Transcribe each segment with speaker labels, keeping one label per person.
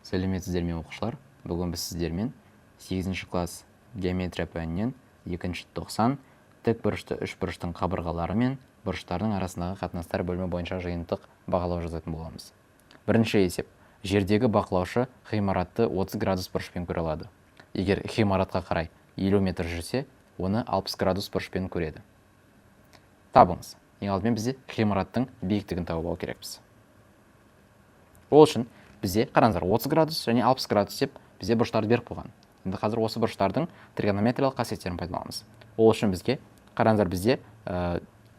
Speaker 1: Сәлеметсіздер ме оқушылар? Бүгін біз сіздермен 8 класс геометрия пәнінен 2-90 тік бұрышты үш бұрыштың қабырғалары мен бұрыштардың арасындағы қатынастар бөлімі бойынша жиынтық бағалау жазатын боламыз. Бірінші есеп. Жердегі бақылаушы ғимаратты 30 градус бұрышпен көре алады. Егер ғимаратқа қарай 50 метр жүрсе, оны 60 градус бұрышпен көреді. Табыңыз. Ең алдымен бізде ғимараттың биіктігін тауып алу керекпіз. Ол үшін бізде қараңыздар 30 градус және 60 градус деп бізде бұрыштарды беріп қойған. Енді қазір осы бұрыштардың тригонометриялық қасиеттерін пайдаланамыз. Ол үшін бізге қараңыздар бізде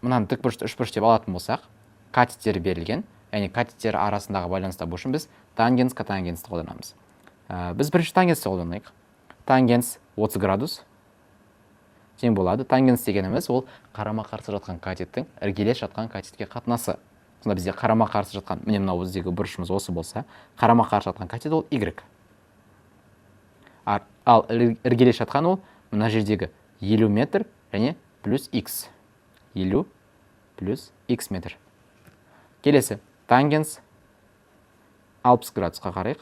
Speaker 1: мынаны тік бұрышты үш бұрыш деп алатын болсақ, катеттері берілген, яғни катеттері арасындағы байланыс табу үшін біз тангенс котангенсті қолданамыз. Біз бірінші тангенсті қолданайық. Тангенс 30 градус тең болады. Тангенс дегеніміз ол қарама-қарсы жатқан катеттің іргелес жатқан катетке қатынасы. Сонда бізде қарама-қарсы жатқан, міне мынау біздегі бұрышымыз осы болса, қарама-қарсы жатқан катет ол y. Ал іргелес жатқан ол мына жердегі 50 метр және плюс x. 50 плюс x метр. Келесі, тангенс 60 градусқа қарайық.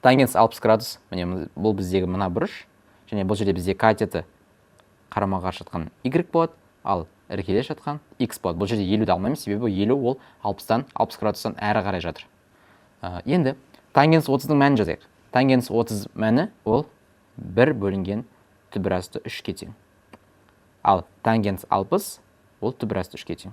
Speaker 1: Тангенс 60 градус, міне бұл біздегі мына бұрыш, және бұл жерде бізде катеті қарама-қарсы жатқан y болады, ал іргелес жатқан x болады. Бұл жерде 50-ді алмаймыз, себебі 50 ол 60 градустан әрі қарай жатыр. Енді тангенс 30-ның мәнін жазайық. Тангенс 30 мәні ол 1 бөлінген түбір асты 3-ке тең. Ал тангенс 60 ол түбір асты 3-ке тең.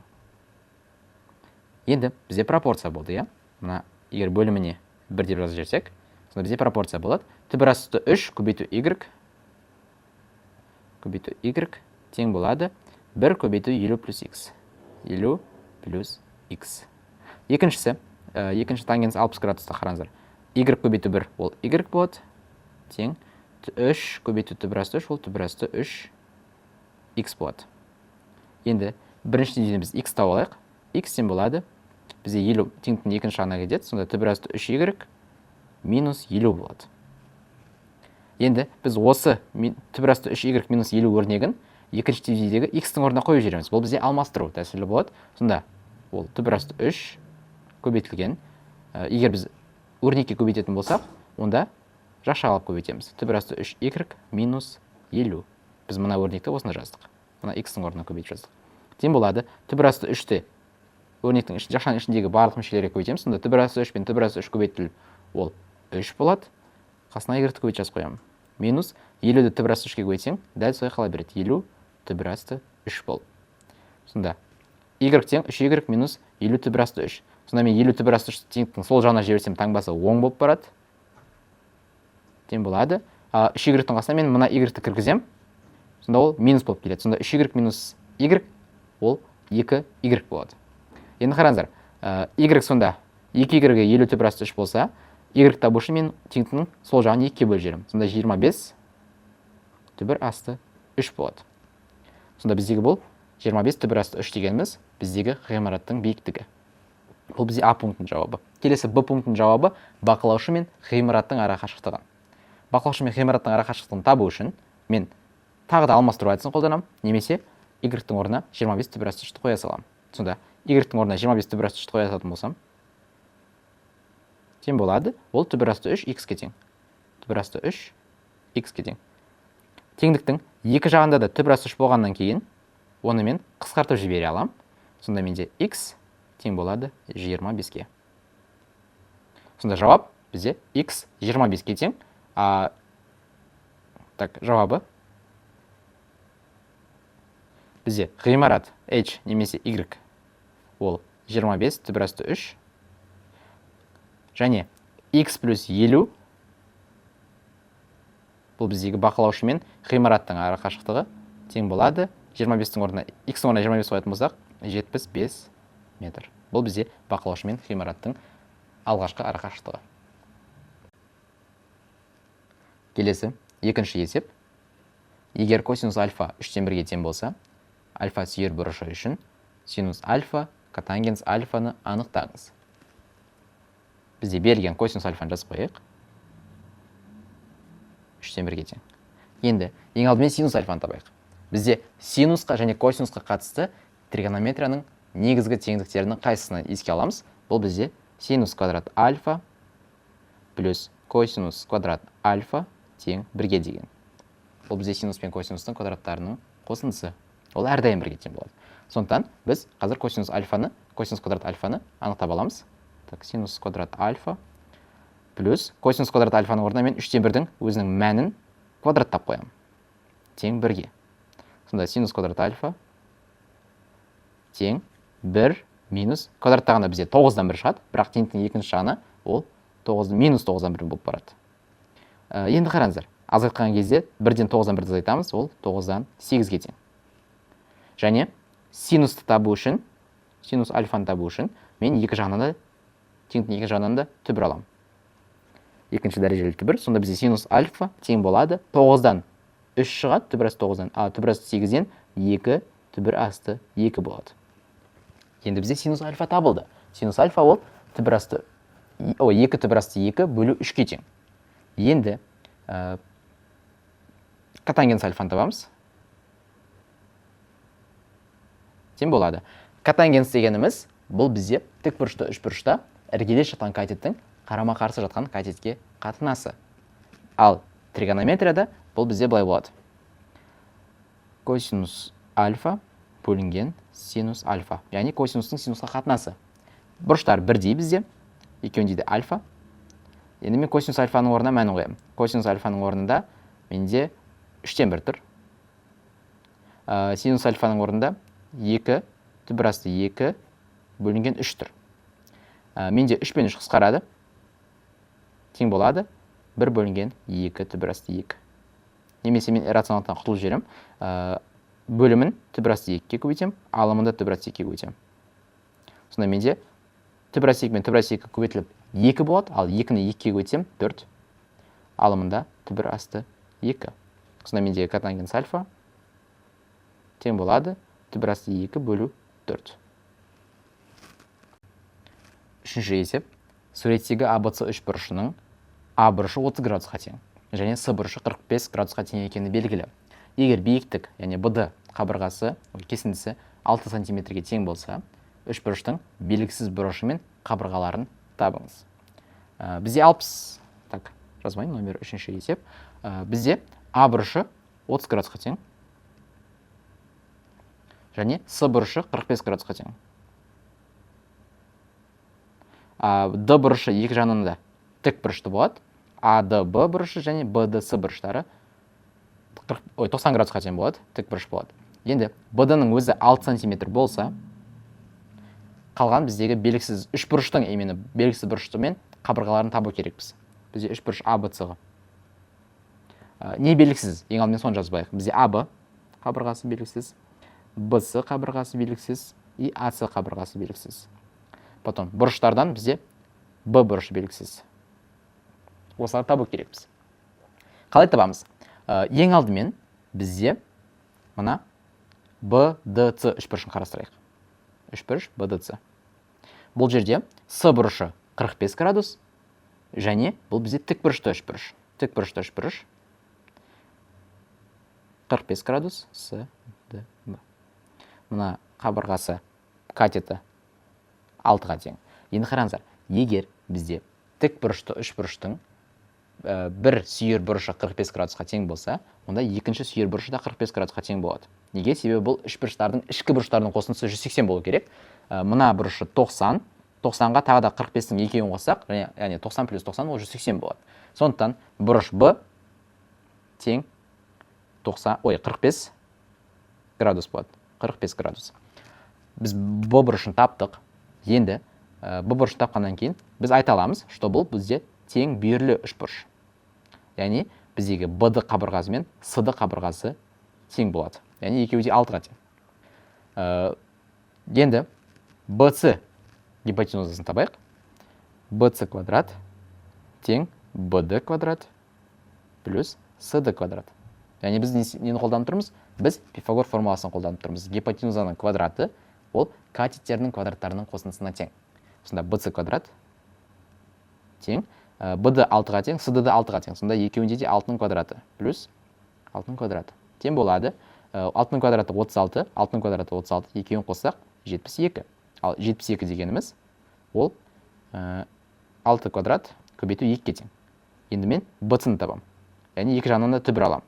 Speaker 1: Енді бізде пропорция болды, иә? Мына егер бөліміне 1 деп жазып жіберсек, сонда бізде пропорция болады. Түбір асты 3 көбейту y тең болады 1 көбейту 50 плюс x. 50 плюс x. Екінші тангенс 60 градуста қараңыздар. Y көбейту 1 ол y болады. Тең 3 көбейту түбір асты 3 ол түбір асты 3 x болады. Енді бірінші деңгейден біз x тауып алайық. X тең болады. Бізде 50 теңдіктің екінші жағына кетеді. Сонда түбір асты 3y минус 50 болады. Енді біз осы түбір асты 3y минус 50 өрнегін екінші деңгейдегі x-тің орнына қойып жібереміз. Бұл бізде алмастыру тәсілі болады. Сонда ол түбір асты 3 көбейтілген. Егер біз өрнекке көбейтетін болсақ, онда жақ жағалап көбейтеміз. Түбір асты 3y минус 50. Біз мына өрнекті осында жаздық. Мына x-тің орнына көбейтіп жаздық. Тең болады. Түбір асты 3-те өрнектің жақшаның ішіндегі барлық мүшелерге көбейтеміз. Сонда түбір асты 3 пен түбір асты 3 көбейтіліп ол 3 болады. Қасына y-ті көбейтіп жазып қоямын. Минус 50-ді түбір асты 3-ке көбейтсең, дәл солай қала береді. 50 түбір асты 3 болып. Сонда y тең 3y минус 50 түбір асты 3. Сонда мен 50 түбір асты 3 теңдіктің сол жағына жіберсем, таңбасы оң болып барады. Тең болады. 3y-тің қасына мен мына y-ті кіргізем. Сонда ол минус болып келеді. Сонда 3y минус y ол 2y болады. Енді қараңыздар, y сонда 2y-ге 50 түбір асты 3 болса, y табу үшін мен теңдіктің сол жағын 2-ке бөліп жіберемін. Сонда 25 түбір асты 3 болады. Сонда біздегі бұл 25 түбір асты 3 дегеніміз біздегі ғимараттың биіктігі. Бұл бізде А пунктінің жауабы. Келесі Б пунктінің жауабы бақылаушы мен ғимараттың ара қашықтығы. Бақылаушы мен ғимараттың ара қашықтығын табу үшін мен тағы да алмастыру әдісін қолданамын, немесе y-тің орнына 25 түбір асты 3-ті қоя саламын. Сонда y-тің орнына 25 түбір асты 3-ті қоя салатын болсам, тең болады. Ол түбір асты 3 x-ке тең. Түбір асты 3 x-ке тең. Теңдіктің екі жағында да түбір асты 3 болғаннан кейін, оны мен қысқартып жібере аламын. Сонда менде x тең болады 25-ке. Сонда жауап бізде x 25-ке тең. Жауабы бізде ғимарат h немесе y ол 25 түбір асты 3 және x плюс 50 бұл біздегі бақылаушы мен ғимараттың ара қашықтығы тең болады 25-тің орнына x-тің орнына 25 қоятын болсақ 75 метр. Бұл бізде бақылаушы мен ғимараттың алғашқы ара қашықтығы. Келесі екінші есеп. Егер косинус альфа 3-тен 1-ге тең болса, альфа сүйер бұрышы үшін синус альфа котангенс альфаны анықтаңыз. Бізде берілген косинус альфаны жазып қояйық. 3-тен 1-ге тең. Енді ең алдымен синус альфаны табайық. Бізде синусқа және косинусқа қатысты тригонометрияның негізгі теңдіктерінің қайсысını еске аламыз? Бұл бізде синус квадрат альфа плюс косинус квадрат альфа тең 1-ге деген. Ол бізде синус пен косинустың квадраттарының қосындысы. Ол әрдайым 1-ге тең болады. Сондықтан біз қазір косинус квадрат альфаны анықтап аламыз. Так, синус квадрат альфа плюс косинус квадрат альфаның орнына мен 3/1-дің өзінің мәнін квадраттап қоямын. Тең 1-ге. Сонда синус квадрат альфа тең 1 минус квадраттағанда бізде 9-дан 1 шығады, бірақ теңдіктің екінші жағына ол минус 9-дан 1 болып барады. Енді қараңыздар, азайтқан кезде 1-ден 9-дан 1-ді азайтамыз, ол 9-дан 8-ге тең. Және синусты табу үшін, синус альфаны табу үшін мен теңдіктің екі жағынан да түбір аламын. Екінші дәрежелі түбір, сонда бізде синус альфа тең болады 9-дан 3 шығады, түбір асты 9-дан, түбір асты 8-ден 2, түбір асты 2 болады. Енді бізде синус альфа табылды. Синус альфа ол 2 түбір асты 2 бөлу 3-ке тең. Енді котангенс альфаны табамыз. Тең болады. Котангенс дегеніміз бұл бізде тікбұрышты үшбұрышта іргелес жатқан катеттің қарама-қарсы жатқан катетке қатынасы. Ал тригонометрияда бұл бізде былай болады. Косинус альфа бөлінген синус альфа. Яғни косинустың синусқа қатынасы. Бұрыштар бірдей бізде. Екеуінде де альфа. Енді мен косинус альфаның орнына мәнін қоямын. Косинус альфаның орнында менде 3/1 тұр. Синус альфаның орнында 2 түбір асты 2 бөлінген 3 тұр. Менде 3 пен 3 қысқарады. Тең болады 1 бөлінген 2 түбір асты 2. Немесе мен иррационалдықтан құтылып жіберем. Бөлімін түбір асты 2-ге көбейтем, алымында түбір асты 2-ге көбейтем. Сонда менде түбір асты 2 мен түбір асты 2 көбейтіліп 2 болады, ал 2-ні 2-ге көбейтсем 4. Алымында түбір асты 2. Сонда менде котангенс альфа тең болады түбір асты 2 бөлу 4. Үшінші есеп. Суреттегі ABC үшбұрышының А бұрышы 30 градусқа тең және С бұрышы 45 градусқа тең екені белгілі. Егер биіктік, яғни BD қабырғасы, кесіндісі 6 сантиметрге тең болса, үшбұрыштың белгісіз бұрышы мен қабырғаларын табыңыз. Бізде 60, так, жазбайын, номер 3-ші есеп. Бізде А бұрышы 30 градусқа тең және С бұрышы 45 градусқа тең. Д бұрышы екі жағынан да тік бұрышты болады. АДБ бұрышы және БДС бұрыштары 90 градусқа тең болады, тік бұрыш болады. Енді BD-ның өзі 6 сантиметр болса, қалған біздегі белгісіз үш бұрыштың, именно белгісіз бұрышты мен қабырғаларын табу керекпіз. Бізде үш бұрыш ABC-ға. Не белгісіз? Ең алдымен соны жазбайық. Бізде AB қабырғасы белгісіз, BC қабырғасы белгісіз, и AC қабырғасы белгісіз. Потом бұрыштардан бізде B бұрышы белгісіз. Осыларды табу керекпіз. Қалай табамыз? Ең алдымен бізде мына BDC үшбұрышын қарастырайық. Үшбұрыш BDC. Бұл жерде С бұрышы 45 градус және бұл бізде тікбұрышты үшбұрыш. Тікбұрышты үшбұрыш 45 градус С, Д, Б. Мына қабырғасы катеті 6-ға тең. Енді қараңыздар, егер бізде тікбұрышты үшбұрыштың бір сүйір бұрышы 45 градусқа тең болса, онда екінші сүйір бұрышы да 45 градусқа тең болады. Неге? Себебі бұл үшбұрыштардың ішкі бұрыштардың қосындысы 180 болу керек. Мына бұрышы 90, 90-ға тағы да 45-тің екеуін қоссақ, яғни 90 плюс 90 ол 180 болады. Сондықтан бұрыш Б тең 45 градус болады. 45 градус. Біз Б бұрышын таптық. Енді Б бұрышын тапқаннан кейін біз айта аламыз, что бұл бізде тең бүйірлі үшбұрыш. Яғни біздегі BD қабырғасы мен CD қабырғасы тең болады. Яғни екеуі де 6-ға тең. Енді BC гипотенузасын табайық. BC квадрат тең BD квадрат плюс CD квадрат. Яғни біз нені қолданып тұрмыз? Біз Пифагор формуласын қолданып тұрмыз. Гипотенузаның квадраты ол катеттерінің квадраттарының қосындысына тең. Сонда BC квадрат тең, BD 6-ға тең, CD 6-ға тең. Сонда екеуінде де 6-ның квадраты плюс 6-ның квадраты. Тең болады. 6-ның квадраты 36, 6-ның квадраты 36, екеуін қоссақ 72. Ал 72 дегеніміз ол 6 квадрат көбейту 2-ге тең. Енді мен б-ны табам. Яғни екі жағынан да түбір алам.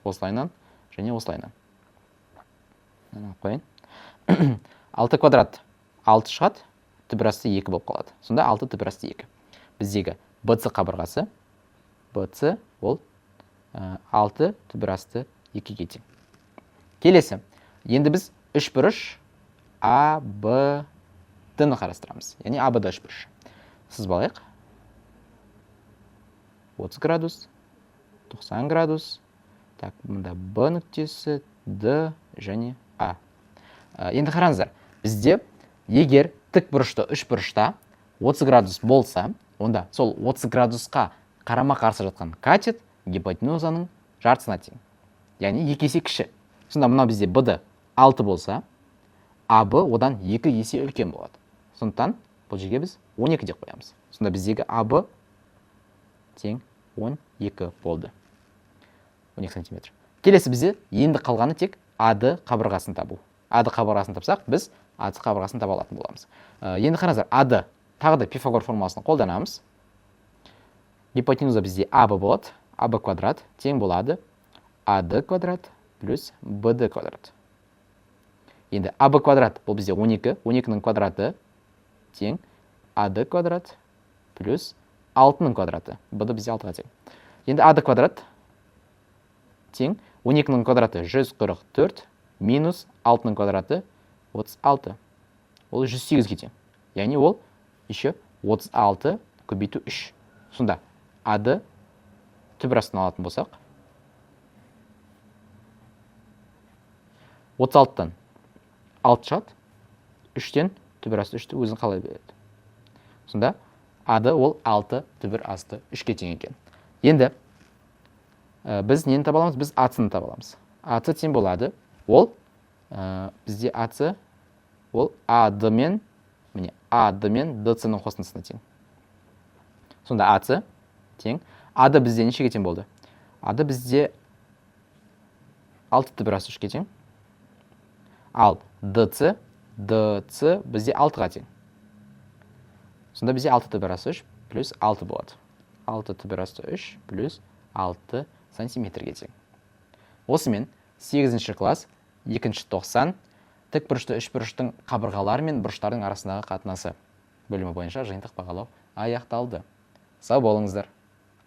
Speaker 1: Осылайынан және осылайынан. Қойын. 6 квадрат 6 шығады, түбір асты 2 болып қалады. Сонда 6 түбір асты 2. Біздегі BC қабырғасы, BC ол 6 түбір асты 2-ге тең. Келесі. Енді біз үшбұрыш ABD-ны қарастырамыз. Яғни ABD үшбұрыш. Сызбалайық. 30 градус, 90 градус. Так, мұнда B нүктесі, D және A. Енді қараңыздар, бізде егер тік бұрышты үшбұрышта 30 градус болса, онда сол 30 градусқа қарама-қарсы жатқан катет гипотенузаның жартысына тең. Яғни 2 есе кіші. Сонда мына бізде BD 6 болса, AB одан 2 есе үлкен болады. Сондықтан бұл жерге біз 12 деп қоямыз. Сонда біздегі AB тең 12 болды. 12 сантиметр. Келесі бізде енді қалғаны тек AD қабырғасын табу. AD қабырғасын тапсақ, біз AC қабырғасын таба алатын боламыз. Енді қараңыздар, AD тағы да Пифагор формуласын қолданамыз. Гипотенуза бізде AB болады. AB квадрат тең болады AD квадрат плюс BD квадрат. Енді AB квадрат бұл бізде 12. 12-ның квадраты тең AD квадрат плюс 6-ның квадраты. BD бізде 6-ға тең. Енді AD квадрат тең 12-ның квадраты 144 минус 6-ның квадраты 36. Ол 108-ге тең. Яғни ол еще 36 көбейту 3. Сонда AD түбір астын алатын болсақ, 36-тан 6 шығады, 3-тен түбір асты 3-ті өзін қалай береді. Сонда AD ол 6 түбір асты 3-ге тең екен. Енді біз нені таба аламыз? Біз AC-ны таба аламыз. AC тең болады. Ол бізде AC ол AD мен DC-ның қосындысына тең. Сонда AC тең. AD бізде нешеге тең болды? AD бізде 6 түбір асты 3-ге тең. Ал DC бізде 6-ға тең. Сонда бізде 6 түбір асты 3 плюс 6 болады. 6 түбір асты 3 плюс 6 сантиметрге тең. Осымен 8-ші класс 2-ші 90 тік бұрышты үшбұрыштың қабырғалары мен бұрыштардың арасындағы қатынасы бөлімі бойынша жиынтық бағалау аяқталды. Сау болыңыздар.